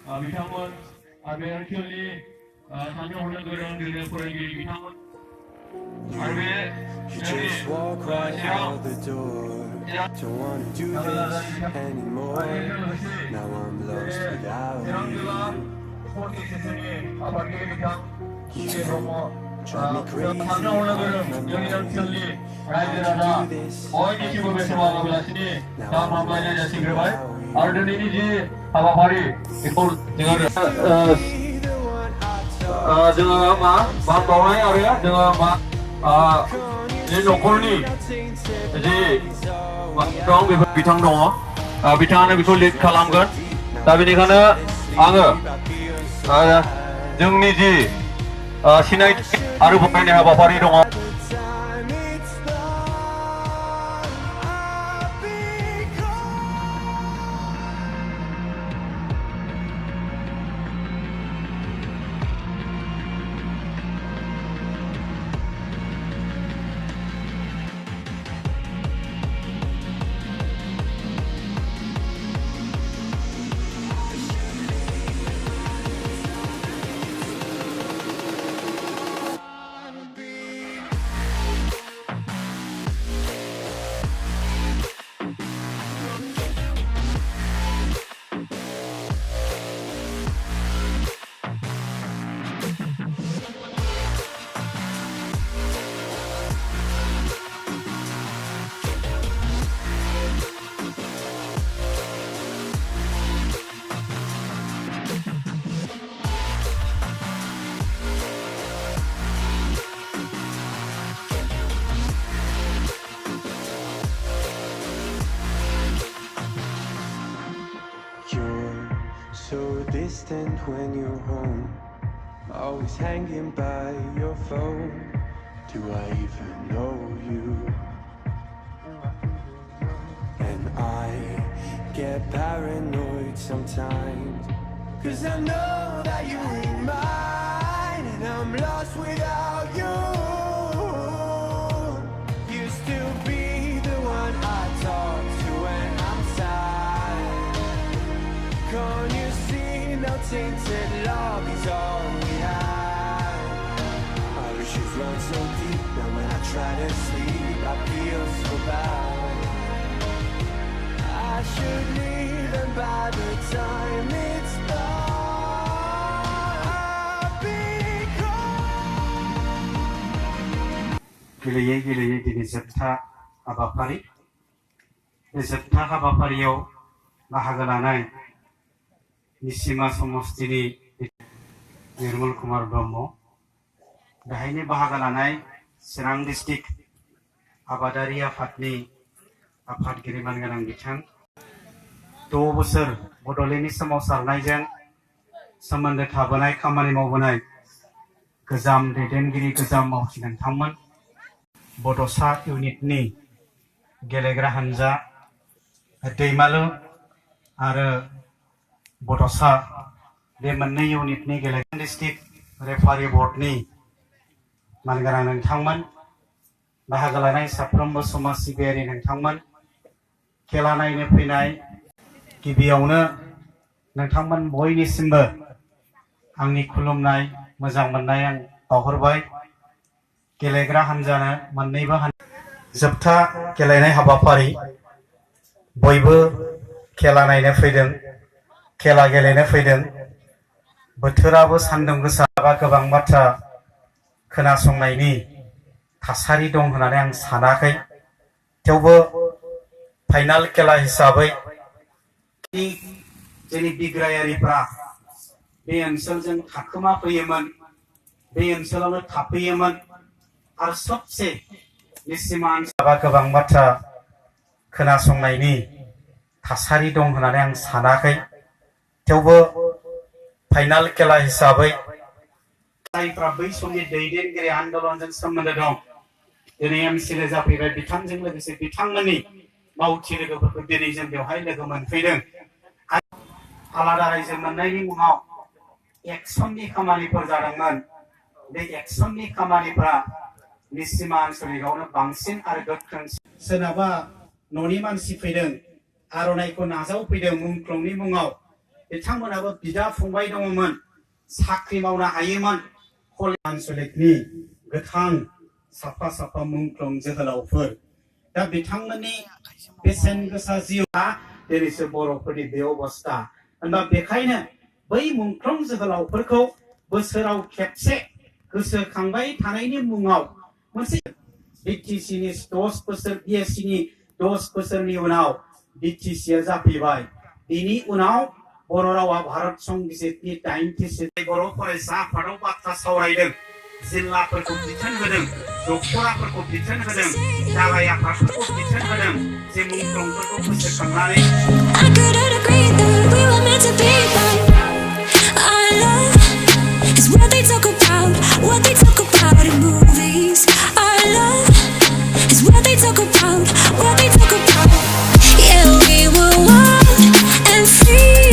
बिथांमोन बे ओनसोलनि साननो हनो गोरों दिनै फोरोंगिरि बिथांमोन आरो बे जोंनि चिरां Don't wanna do this anymore. Now I'm lost without Chirang you. जिल्ला स्पर्ट एसोसिएशननि आफादगिरि बिथां सुके ब्रह्म Drive me crazy. साननो हनो गोरों जोंनि ओनसोलनि रायजो राजा बयनिसिमबो बे सभा बेलासिनि गाहाम हामलायनाय जासिग्रोबाय आरो दिनैनि जि हाबाफारि बेखौ जोङो मा मान बावनाय आरो जोङो मा जे न'खरनि जि दं बेफोर बिथां दङ बिथाङानो बेखौ लिड खालामगोन दा बेनिखायनो आङो जोंनि जि सिनायथि आरो बरायनाय हाबाफारि दङ You're so distant when you're home, always hanging by your phone. Do I even know you? And I get paranoid sometimes, 'cause I know that you ain't mine, and I'm lost without you. Used to be the one I talk to when I'm sad. Can't you see now tainted love is all we have? Our issues run so deep, now when I try to sleep I feel so bad. I should leave them by the time it's done. गेलेयै गेलेयै दिनै जोबथा हाबाफारि बे जोबथा हाबाफारियाव बाहागो लानाय निसिमा समष्टिनि निर्मल कुमार ब्रह्म बेहायनो बाहागो लानाय चिरां डिस्ट्रिक्ट आबादारि आफादनि आफादगिरि मानगोनां बिथां 6 बोसोर बड'लेण्डनि सोमावसारनायजों सोमोन्दो थाबोनाय खामानि मावबोनाय गोजाम दैदेनगिरि गोजाम मावथि नोंथांमोन बड'सा इउनिटनि गेलेग्रा हानजा दैमालु आरो बड'सा बे मोननै इउनिटनि गेलेग्रा डिस्ट्रिक्ट रेफारि बर्डनि मानगोनां नोंथांमोन बाहागो लानाय साफ्रोमबो समाज सिबियारि नोंथांमोन खेला नायनो फैनाय गिबियावनो नोंथांमोन बयनिसिमबो आंनि खुलुमनाय मोजां मोननाय आं बावहरबाय गेलेग्रा हानजानो मोननैबो जोबथा गेलेनाय हाबाफारि बयबो खेला नायनो फैदों खेला गेलेनो फैदों बोथोराबो सान्दुं गोसा बा गोबां बाथ्रा खोनासंनायनि थासारि दं होननानै आं सानाखै थेवबो फाइनाल खेला हिसाबै जोंनि बिग्रायारिफ्रा बे ओनसोलजों थाखोमा फैयोमोन बे ओनसोलावनो थाफैयोमोन आरो सबसे निसिमा ओनसोलाव गोबां बाथ्रा खोनासंनायनि थासारि दं होननानै आं सानाखै थेवबो फाइनाल खेला हिसाबै जायफ्रा बै समनि दैदेनगिरि आन्दलनजों सोमोन्दो दं दिनै एमसिएलए जाफैबाय बिथांजों लोगोसे बिथांमोननि मावथि लोगोफोरखौ दिनै जों बेवहाय लोगो मोनफैदों आलादा रायजो मोननायनि मुङाव एक्सननि खामानिफोर जादोंमोन बे एक्सननि खामानिफ्रा निसिमा आनसलिकआवनो बांसिन आरो गोख्रोंसिन सोरनाबा न'नि मानसि फैदों आर'नाइखौ नाजावफैदों मुंख्लंनि मुङाव बिथांमोनाबो बिदा फंबाय दङमोन साख्रि मावनो हायोमोन आनसलिकनि गोथां साफा साफा मुंख्लं जोहोलावफोर दा बिथांमोननि बेसेन गोसा जिउआ दिनैसो बर'फोरनि बे अबस्था होनबा बेखायनो बै मुंख्लं जोहोलावफोरखौ बोसोराव खेबसे गोसोखांबाय थानायनि मुङाव मोनसे बिटिसिनि 10 बोसोर बिएससिनि 10 बोसोरनि उनाव बिटिसिआ जाफैबाय बेनि उनाव बर' रावा भारत संबिजितनि 87 बर' फरायसा आफादाव बाथ्रा सावरायदों जिल्लाफोरखौ बिथोन होदों दखराफोरखौ बिथोन होदों दालाय आफादफोरखौ बिथोन होदों जे मुंख्लंफोरखौ गोसोखांनानै I couldn't agree that we were meant to be, but our love is what they talk about in movies. Our love is what they talk about, Yeah, we were wild and free,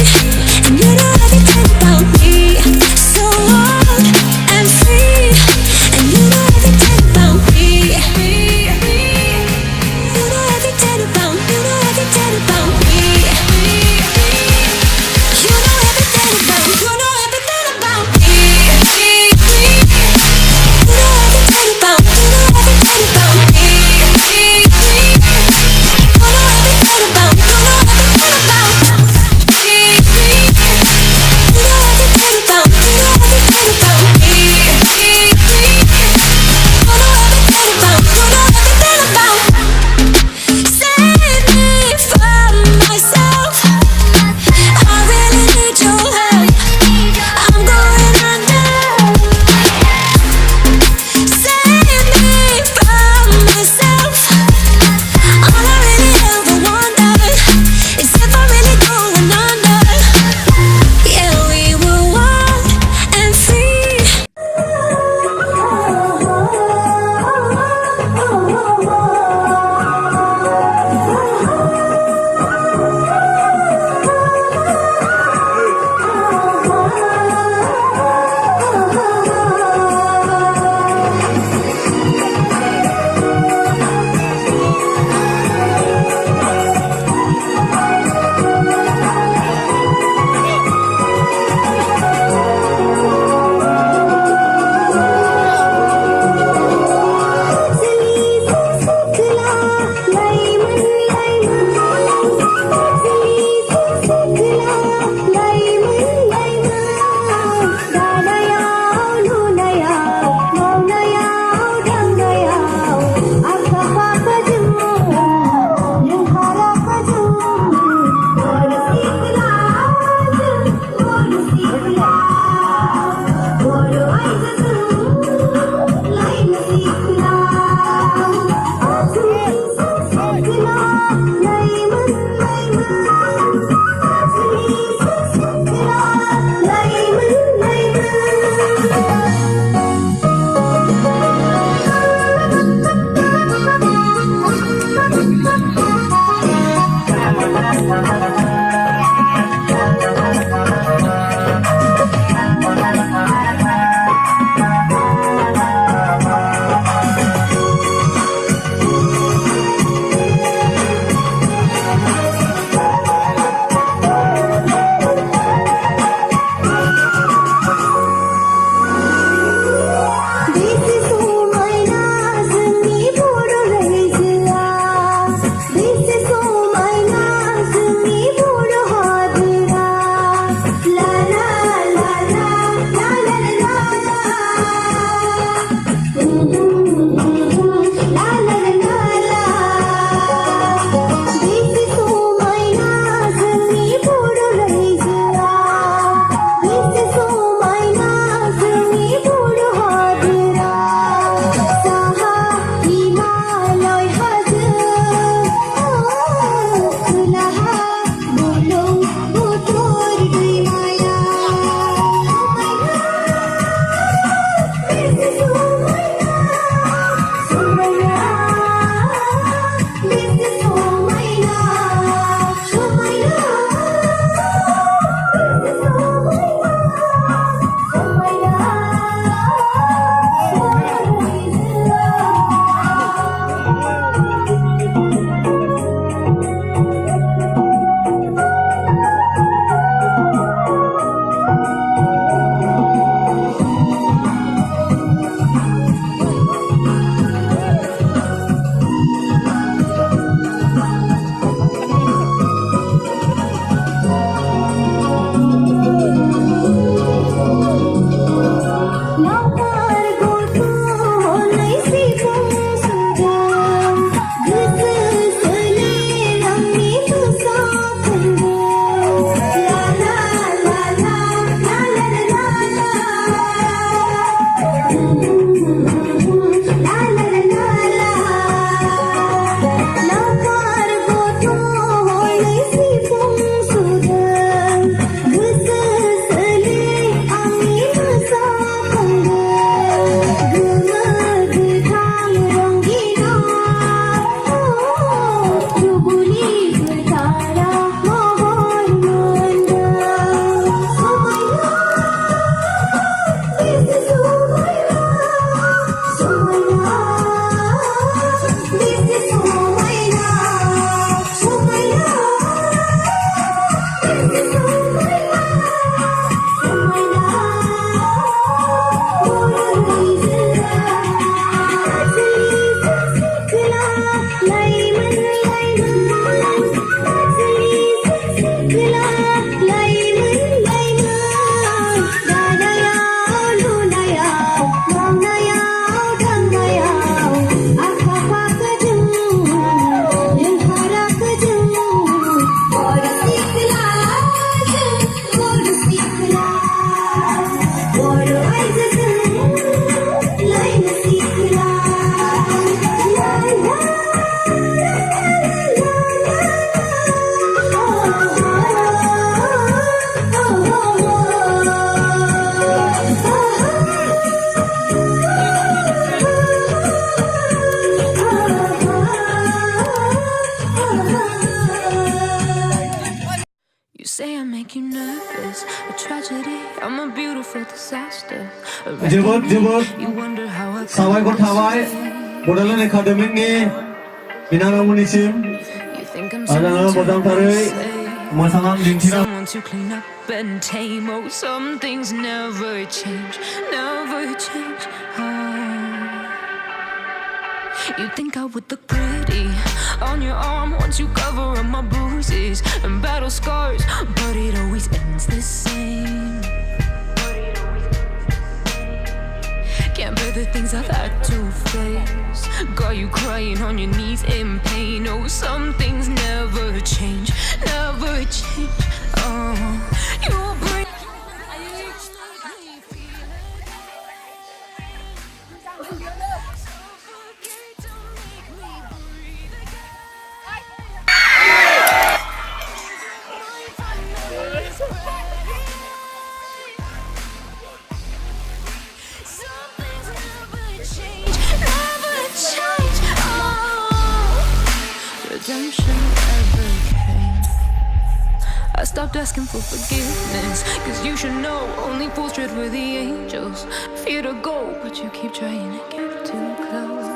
and you know everything about me. So wild and free, and you know everything about me. You know everything about me. You know everything about me. You know everything about me. Say I make you nervous, a tragedy, I'm a beautiful disaster. जोबोद You wonder how I साबायखर थाबाय Bodoland एकाडेमिकनि बिनानावमोननिसिम You think I'm आरो मोजांथारै मोसानानै दिन्थिना someone to clean up and tame. Oh, some things never change, never change. You think I would look pretty on your arm once you cover up my bruises and battle scars, but it always ends the same. Can't bear the things I've had to face. Got you crying on your knees in pain. Oh, some things never change, never change. Oh, you bring redemption ever came. I stopped asking for forgiveness, cause you should know only fools tread where the angels fear to go, but you keep trying to get too close.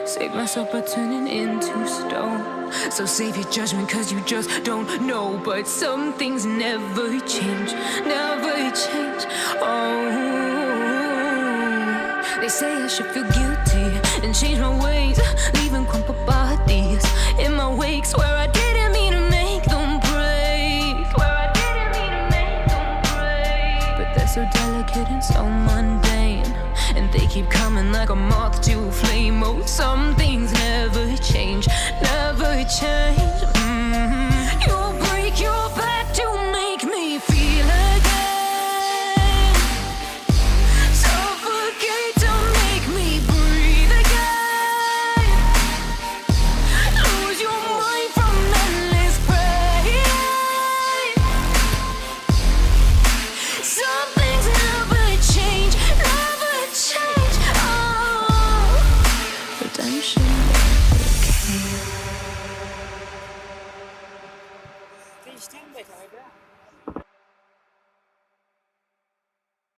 Save myself by turning into stone. So save your judgment cause you just don't know. But some things never change, never change. Oh, they say I should feel guilty and change my ways, leaving crumpled bodies in my wake. Swear I didn't mean to make them break, swear I didn't mean to make them break. But they're so delicate and so mundane, and they keep coming like a moth to a flame. Oh, some things never change,